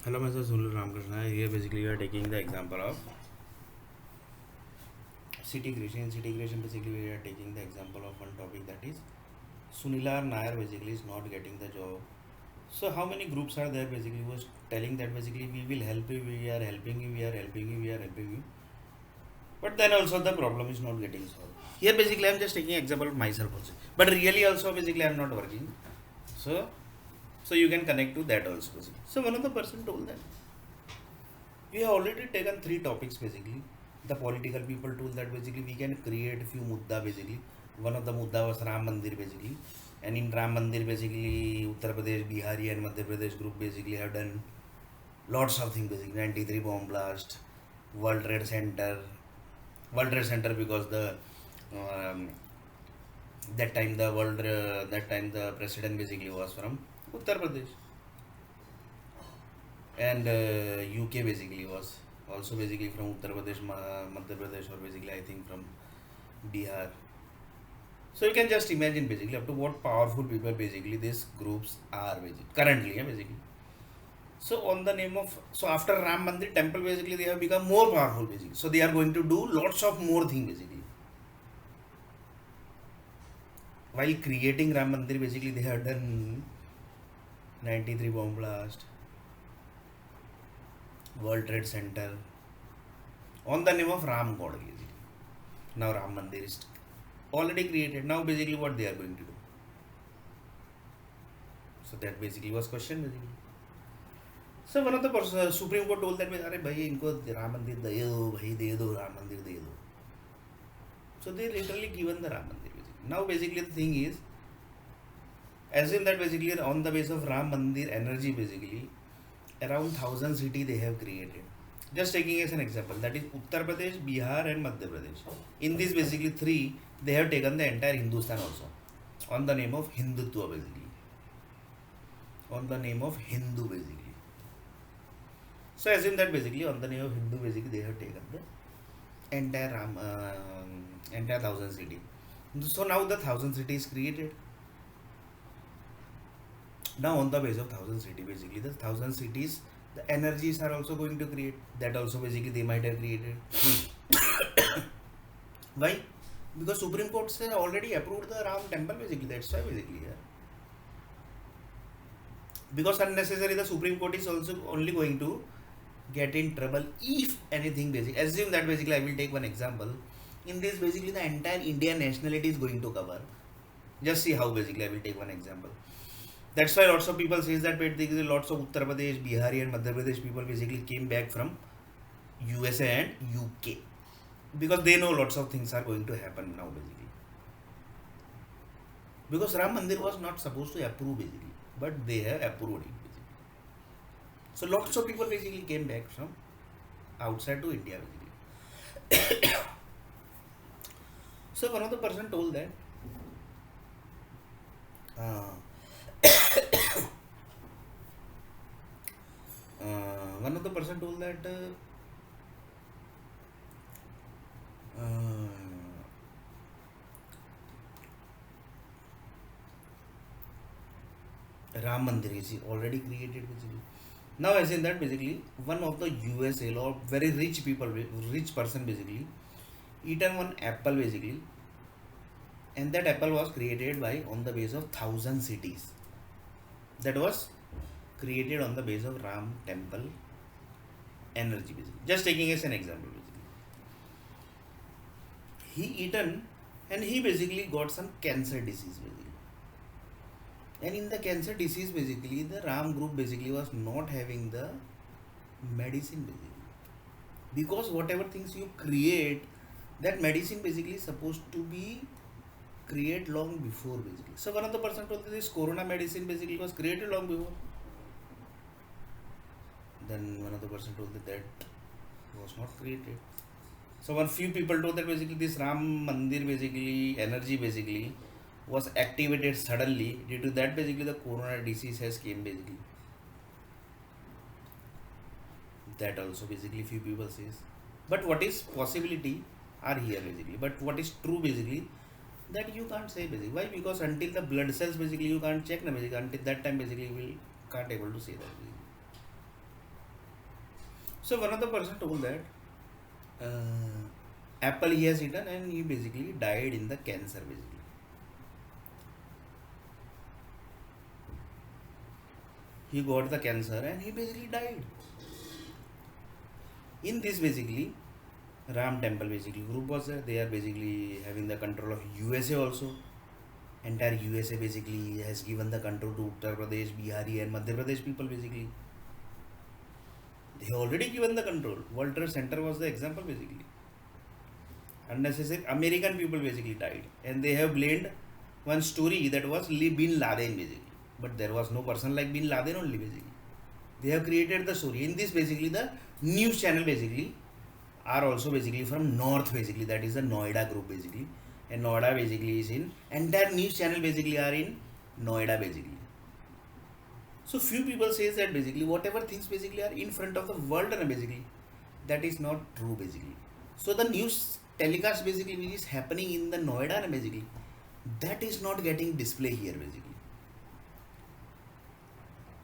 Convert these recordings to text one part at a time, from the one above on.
Hello, Mr. Sunil Ramakrishna. Here, basically, we are taking the example of city creation. In city creation, basically, we are taking the example of one topic, that is Sunila Nair basically is not getting the job. So, how many groups are there basically who was telling that basically we will help you, we are helping you, we are helping you, we are helping you. But then also the problem is not getting solved. Here, basically, I am just taking example of myself also. But really, also, basically, I am not working. So, so you can connect to that also. Basically. So, one of the person told that we have already taken three topics basically. The political people told that basically we can create a few mudda basically. One of the mudda was Ram Mandir basically. And in Ram Mandir basically Uttar Pradesh, Bihari and Madhya Pradesh group basically have done lots of things basically. 93 bomb blast, World Trade Center. World Trade Center because the um, that time the president basically was from Uttar Pradesh. And UK basically was also basically from Uttar Pradesh, Madhya Pradesh, or basically I think from Bihar. So you can just imagine basically up to what powerful people basically these groups are basically currently, yeah, basically. So on the name of, so after Ram Mandir temple basically they have become more powerful basically. So they are going to do lots of more things basically. While creating Ram Mandir basically they have done 93 bomb blast, World Trade Center, on the name of Ram God basically. Now Ram Mandir is already created. Now basically what they are going to do. So that basically was question basically. So one of the Supreme Court told that अरे भाई इनको राम मंदिर दे दो भाई दे दो राम मंदिर दे दो. So they literally given the Ram Mandir basically. Now basically the thing is, assume that basically on the base of Ram Mandir energy basically around 1,000 city they have created. Just taking as an example, that is Uttar Pradesh, Bihar and Madhya Pradesh. In these basically three, they have taken the entire Hindustan also on the name of Hindutva basically. On the name of Hindu basically. So assume that basically on the name of Hindu basically they have taken the entire 1,000 city. So now the 1,000 city is created. Now on the base of 1,000 city basically the 1,000 cities the energies are also going to create, that also basically they might have created. Why? Because Supreme Court has already approved the Ram temple basically, that's why basically, yeah. Because unnecessary the Supreme Court is also only going to get in trouble if anything basically. Assume that basically I will take one example. In this basically the entire Indian nationality is going to cover. Just see how basically I will take one example. That's why lots of people says that basically lots of Uttar Pradesh, Bihari and Madhya Pradesh people basically came back from USA and UK. Because they know lots of things are going to happen now basically. Because Ram Mandir was not supposed to approve basically, but they have approved it basically. So lots of people basically came back from outside to India basically. So one of the person told that uh, one of the person told that uh, Ram Mandir is already created basically. Now as in that basically one of the USA law very rich people, rich person basically eaten one apple basically, and that apple was created by on the base of 1,000 cities. That was created on the base of Ram temple energy basically. Just taking as an example basically. He eaten and he basically got some cancer disease basically. And in the cancer disease basically the Ram group basically was not having the medicine basically. Because whatever things you create, that medicine basically is supposed to be create long before basically. So one of the person told that this corona medicine basically was created long before. Then one of the person told that that was not created. So one few people told that basically this Ram Mandir basically energy basically was activated suddenly, due to that basically the corona disease has came basically. That also basically few people says. But what is possibility are here basically. But what is true basically, that you can't say basically. Why? Because until the blood cells basically you can't check na basically. Until that time basically you will can't able to say that basically. So one of the person told that apple he has eaten and he basically died in the cancer basically. He got the cancer and he basically died. In this basically Ram Temple basically group was there. They are basically having the control of USA also. Entire USA basically has given the control to Uttar Pradesh, Bihari and Madhya Pradesh people basically. They already given the control. World Trade Center was the example basically. Unnecessary American people basically died and they have blamed one story that was Bin Laden basically. But there was no person like Bin Laden only basically. They have created the story. In this basically the news channel basically are also basically from north basically, that is the Noida group basically, and Noida basically is in entire news channel basically are in Noida basically. So few people says that basically whatever things basically are in front of the world and basically that is not true basically. So the news telecast basically which is happening in the Noida and basically that is not getting display here basically.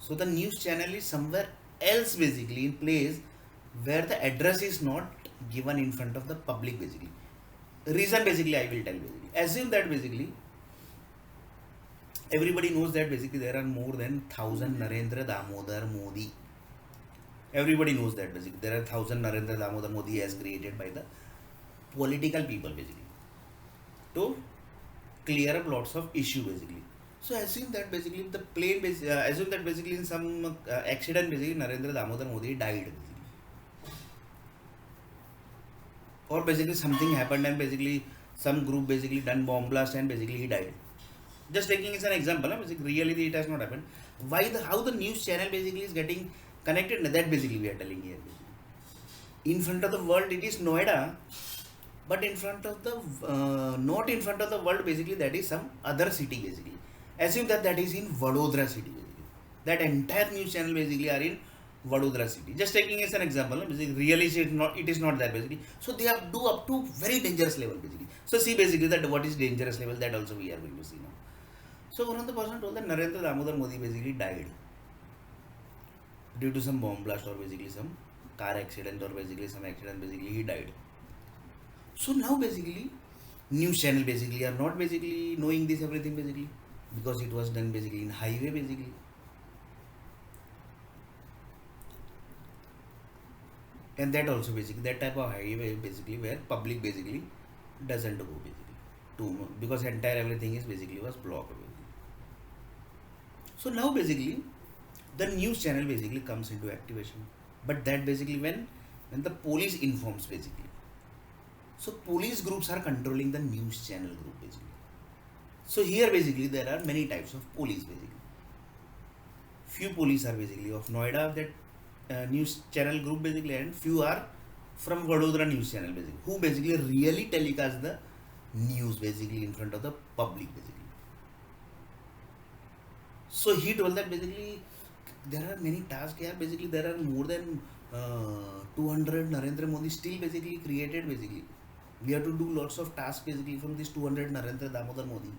So the news channel is somewhere else basically in place where the address is not given in front of the public basically. Reason basically I will tell basically. Assume that basically everybody knows that basically there are more than 1000 Narendra Damodar Modi. Everybody knows that basically there are 1000 Narendra Damodar Modi as created by the political people basically to clear up lots of issue basically. So assume that basically the plane assume that basically in some accident basically Narendra Damodar Modi died basically. Or basically something happened and basically some group basically done bomb blast and basically he died. Just taking as an example, basically really it has not happened. Why the how the news channel basically is getting connected? That basically we are telling here. Basically. In front of the world it is Noida, but in front of the not in front of the world basically that is some other city basically. Assume that that is in Vadodara city basically. That entire news channel basically are in Vadodara city. Just taking as an example, basically really it is not that basically. So they are do up to very dangerous level basically. So see basically that what is dangerous level, that also we are going to see now. So one of the person told that Narendra Damodar Modi basically died due to some bomb blast or basically some car accident or basically some accident basically he died. So now basically news channel basically are not basically knowing this everything basically because it was done basically in highway basically. And that also basically that type of highway basically where public basically doesn't go basically too because entire everything is basically was blocked basically. So now basically the news channel basically comes into activation, but that basically when the police informs basically. So police groups are controlling the news channel group basically. So here basically there are many types of police basically. Few police are basically of Noida that news channel group basically, and few are from Vadodara news channel basically who basically really telecast the news basically in front of the public basically. So he told that basically there are many tasks here basically there are more than 200 Narendra Modi still basically created basically. We have to do lots of tasks basically from this 200 Narendra Damodar Modi.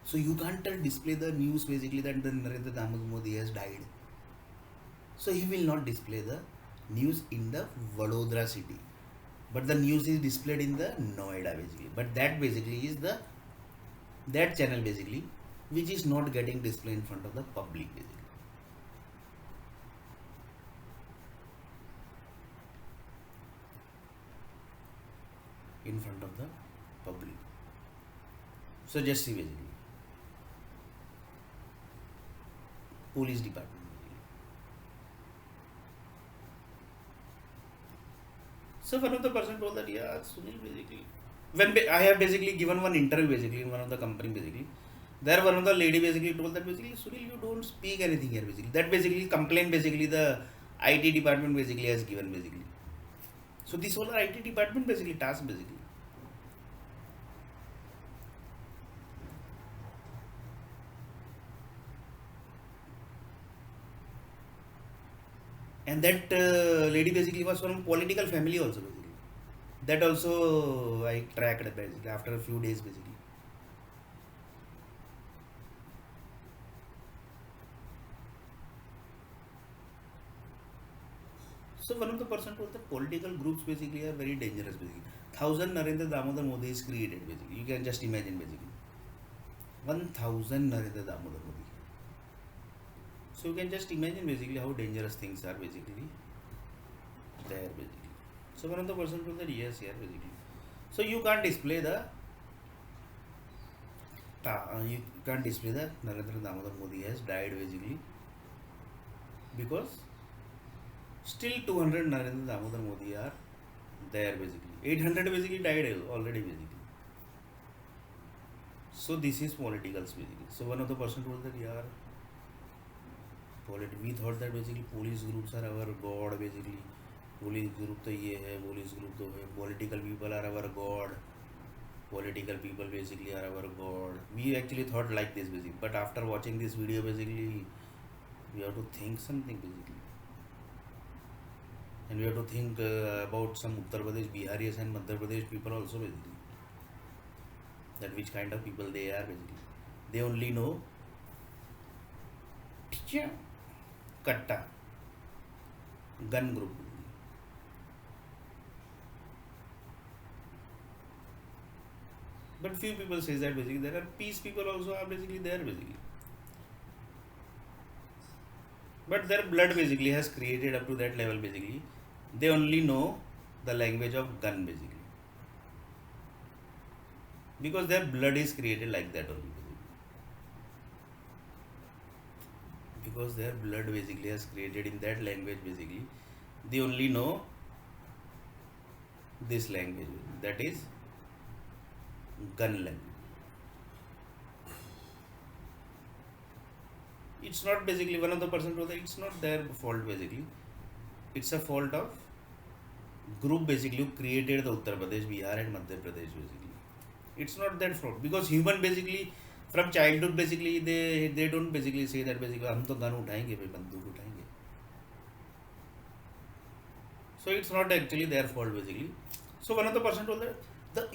So you can't display the news basically that the Narendra Damodar Modi has died. So he will not display the news in the Vadodara city, but the news is displayed in the Noida basically. But that basically is the that channel basically which is not getting displayed in front of the public basically. In front of the public. So just see basically police department. So one of the person told that yeah Sunil basically when I have basically given one interview basically in one of the company basically, there one of the lady basically told that basically Sunil you don't speak anything here basically, that basically complaint basically the IT department basically has given basically. So this whole IT department basically task basically. And that lady basically was from political family also basically. That also I tracked basically after a few days basically. So one of the person told that political groups basically are very dangerous basically. 1,000 Narendra Damodar Modi is created basically. You can just imagine basically. 1,000 Narendra Damodar Modi. So you can just imagine basically how dangerous things are basically there basically. So one of the person told that yes, yeah basically. So you can't display the you can't display that Narendra Damodar Modi has died basically because still 200 Narendra Damodar Modi are there basically. 800 basically died already basically. So this is politicals basically. So one of the person told that yeah, we thought that basically police groups are our god basically. Police group तो ये है, police group तो है, political people are our god. Political people basically are our god. We actually thought like this basically, but after watching this video basically we have to think something basically, and we have to think about some Uttar Pradesh, Biharis and Madhya Pradesh people also basically, that which kind of people they are basically. They only know katta gun group. But few people say that basically there are peace people also are basically there basically. But their blood basically has created up to that level basically. They only know the language of gun basically. Because their blood is created like that only basically. Because their blood basically has created in that language basically. They only know this language, that is gun language. It's not basically one of the person told that it's not their fault basically. It's a fault of group basically who created the Uttar Pradesh, Bihar and Madhya Pradesh basically. It's not their fault because human basically from childhood basically they don't basically say that basically हम तो gun उठाएंगे भाई बंदूक उठाएंगे. So it's not actually their fault basically. So one of the person told that the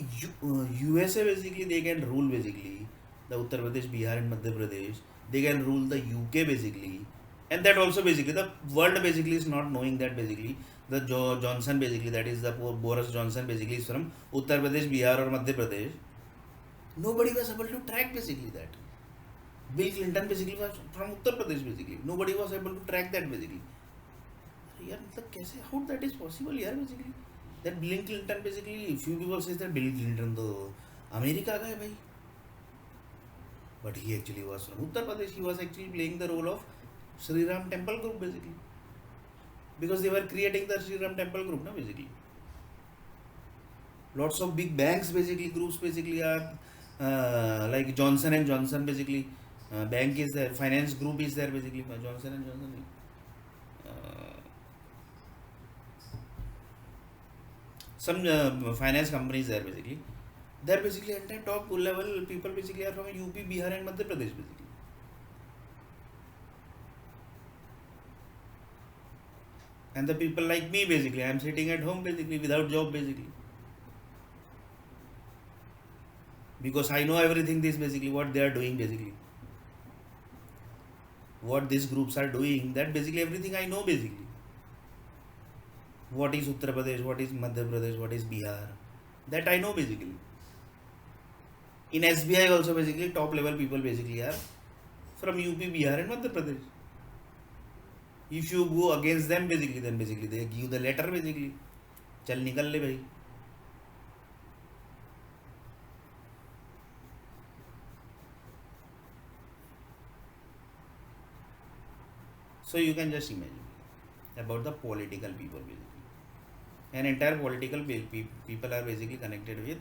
USA basically they can rule basically the Uttar Pradesh, Bihar and Madhya Pradesh. They can rule the UK basically, and that also basically the world basically is not knowing that basically the Johnson basically, that is the Boris Johnson basically is from Uttar Pradesh, Bihar or Madhya Pradesh. Nobody was able to track basically that. Bill Clinton basically was from Uttar Pradesh basically. Nobody was able to track that basically. यार मतलब कैसे, how that is possible यार basically, that Bill Clinton basically, few people say that Bill Clinton तो America का है भाई, but he actually was from Uttar Pradesh. He was actually playing the role of Sri Ram Temple Group basically, because they were creating the Sri Ram Temple Group na basically. Lots of big banks basically, groups basically are like Johnson and Johnson basically, bank is there, finance group is there basically, Johnson and Johnson. Some finance companies there basically. They're basically entire top level people basically are from UP, Bihar and Madhya Pradesh basically. And the people like me basically, I'm sitting at home basically without job basically. Because I know everything this basically, what they are doing basically. What these groups are doing, that basically everything I know basically. What is Uttar Pradesh, what is Madhya Pradesh, what is Bihar, that I know basically. In SBI also basically top level people basically are from UP, Bihar and Madhya Pradesh. If you go against them basically, then basically they give the letter basically, चल निकल ले भाई. So you can just imagine about the political people basically. An entire political people are basically connected with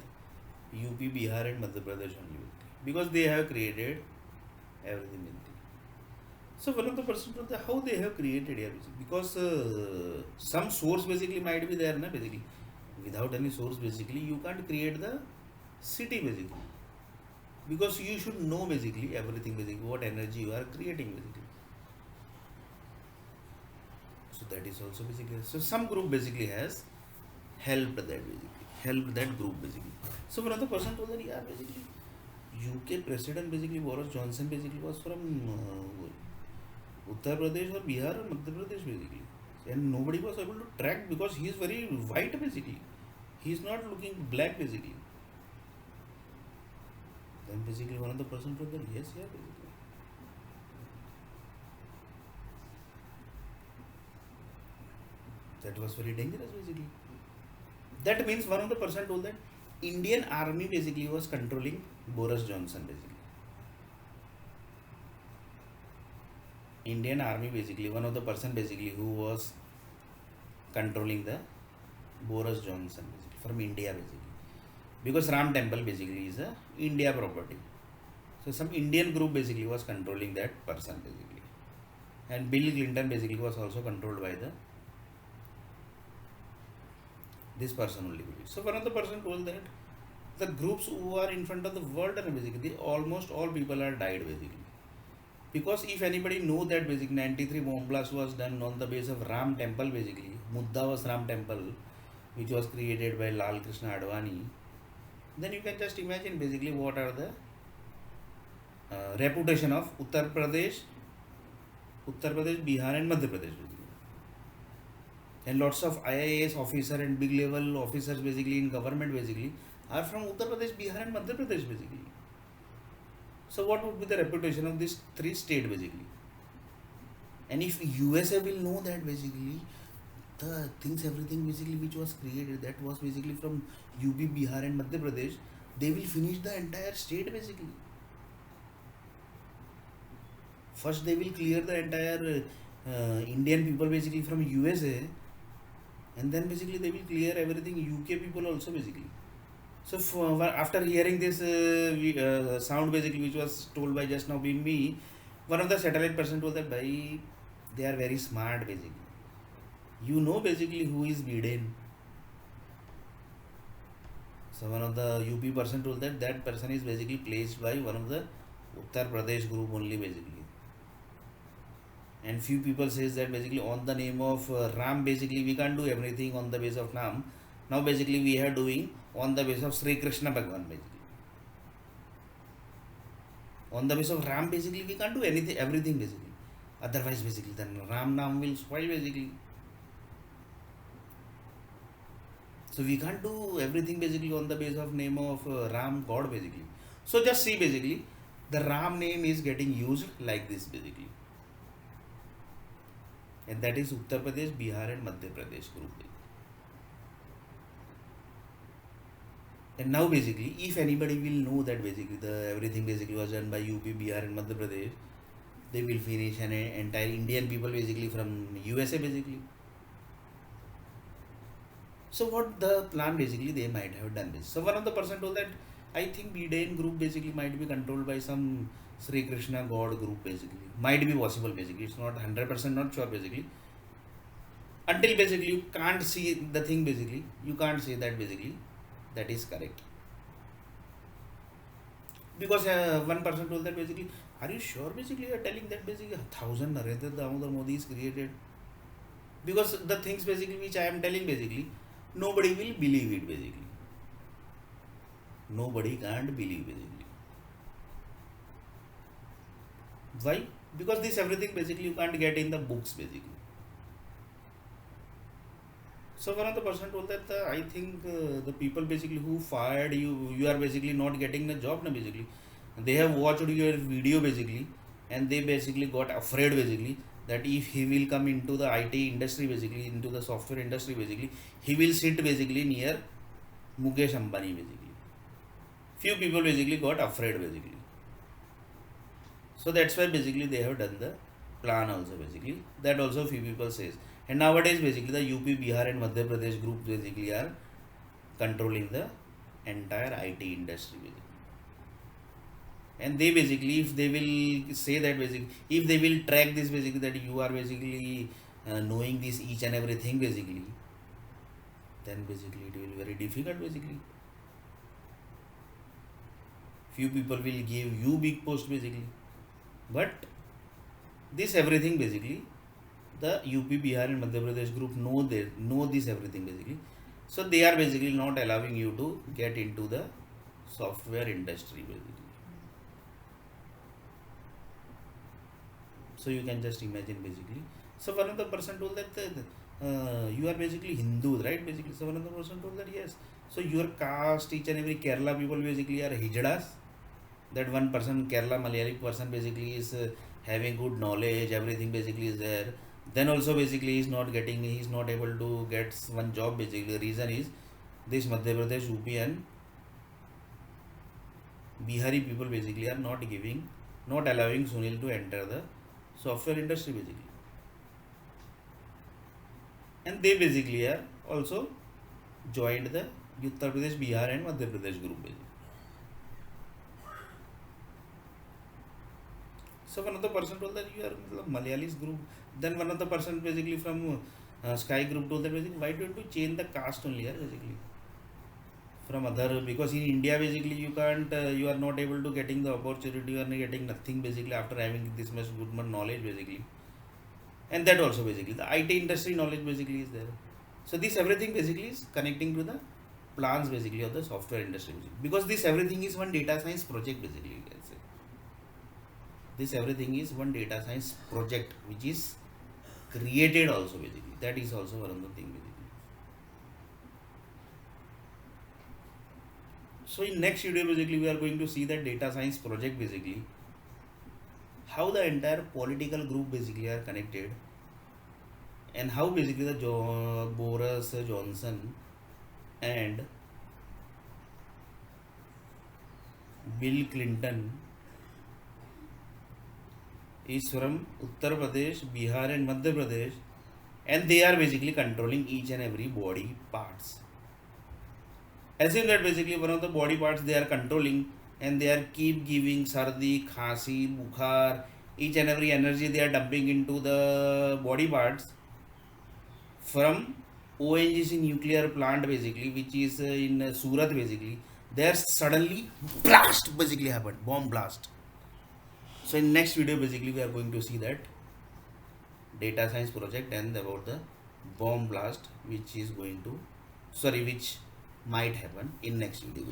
UP, Bihar and Madhya Pradesh only because they have created everything in it. So one of the person told that how they have created here basically, because some source basically might be there na basically. Without any source basically you can't create the city basically, because you should know basically everything basically, what energy you are creating basically. So that is also basically, so some group basically has helped that basically, helped that group basically. So one of the person told that yeah basically UK president basically Boris Johnson basically was from Uttar Pradesh or Bihar or Madhya Pradesh basically. and nobody was able to track because he is very white basically. He is not looking black basically. Then basically one of the person told that yes, yeah, basically. That was very dangerous basically. That means one of the person told that Indian army basically was controlling Boris Johnson basically. Indian army basically, one of the person basically who was controlling the Boris Johnson basically from India basically. Because Ram Temple basically is a India property. So some Indian group basically was controlling that person basically. And Bill Clinton basically was also controlled by the this person only basically. So one of the person told that the groups who are in front of the world and basically almost all people are died basically. Because if anybody know that basically 93 bomb blast was done on the base of Ram Temple basically, Muddavas Ram Temple, which was created by Lal Krishna Advani, then you can just imagine basically what are the reputation of Uttar Pradesh, Bihar and Madhya Pradesh basically. And lots of IAS officer and big level officers basically in government basically are from Uttar Pradesh, Bihar and Madhya Pradesh basically. So what would be the reputation of these three states basically? And if USA will know that basically the things everything basically which was created that was basically from UP, Bihar and Madhya Pradesh, they will finish the entire state basically. First they will clear the entire Indian people basically from USA, and then basically they will clear everything UK people also basically. So after hearing this sound basically which was told by just now being me, one of the satellite person told that by they are very smart basically. You know basically who is Biden. So one of the UP person told that that person is basically placed by one of the Uttar Pradesh group only basically. And few people says that basically on the name of Ram basically we can't do everything on the base of Ram. Now basically we are doing on the base of Sri Krishna Bhagwan basically. On the base of Ram basically we can't do anything, everything basically. Otherwise basically then Ram Nam will spoil basically. So we can't do everything basically on the base of name of Ram God basically. So just see basically the Ram name is getting used like this basically. And that is Uttar Pradesh, Bihar and Madhya Pradesh group. And now basically if anybody will know that basically the everything basically was done by UP, Bihar and Madhya Pradesh, they will finish an entire Indian people basically from USA basically. So what the plan basically they might have done this. So one of the person told that I think Biden group basically might be controlled by some Sri Krishna God group basically. Might be possible basically. It's not 100% not sure basically. Until basically you can't see the thing basically. You can't say that basically that is correct. Because one person told that basically, are you sure basically you are telling that basically 1000 Narendra Damodar Modi is created? Because the things basically which I am telling basically, nobody will believe it basically. Nobody can't believe basically. Why? Because this everything basically you can't get in the books basically. So one of the person told that I think the people basically who fired you, you are basically not getting the job now basically. They have watched your video basically, and they basically got afraid basically that if he will come into the IT industry basically, into the software industry basically, he will sit basically near Mukesh Ambani basically. Few people basically got afraid basically. So that's why basically they have done the plan also basically. That also few people says. And nowadays basically the UP, Bihar and Madhya Pradesh group basically are controlling the entire IT industry basically. And they basically, if they will say that basically, if they will track this basically that you are basically knowing this each and everything basically, then basically it will be very difficult basically. Few people will give you big post basically. But this everything basically, the UP, Bihar and Madhya Pradesh group know this everything basically. So they are basically not allowing you to get into the software industry basically. So you can just imagine basically. So one of the person told that you are basically Hindus, right? Basically, so one of the person told that yes. So your caste, each and every Kerala people basically are Hijdas. That one person, Kerala Malayali person basically is having good knowledge, everything basically is there. Then also basically he's not able to get one job basically. The reason is this Madhya Pradesh, UP and Bihari people basically are not allowing Sunil to enter the software industry basically. And they basically are also joined the Uttar Pradesh, Bihar and Madhya Pradesh group basically. So one of the person told that you are Malayalis group. Then one of the person basically from Sky group told that basically why don't you change the caste only basically from other, because in India basically you can't you are not able to getting the opportunity, you are not getting nothing basically after having this much good knowledge basically. And that also basically the IT industry knowledge basically is there. So this everything basically is connecting to the plans basically of the software industry basically. Because this everything is one data science project basically you can say. This everything is one data science project which is created also basically. That is also one of the thing basically. So in next video basically we are going to see that data science project basically, how the entire political group basically are connected, and how basically the Boris Johnson and Bill Clinton is from Uttar Pradesh, Bihar and Madhya Pradesh, and they are basically controlling each and every body parts. Assume that basically one of the body parts they are controlling, and they are keep giving sardi, khasi, bukhar, each and every energy they are dumping into the body parts from ONGC nuclear plant basically, which is in Surat basically. There suddenly blast basically happened, bomb blast. So in next video basically we are going to see that data science project and about the bomb blast which is going to which might happen in next video.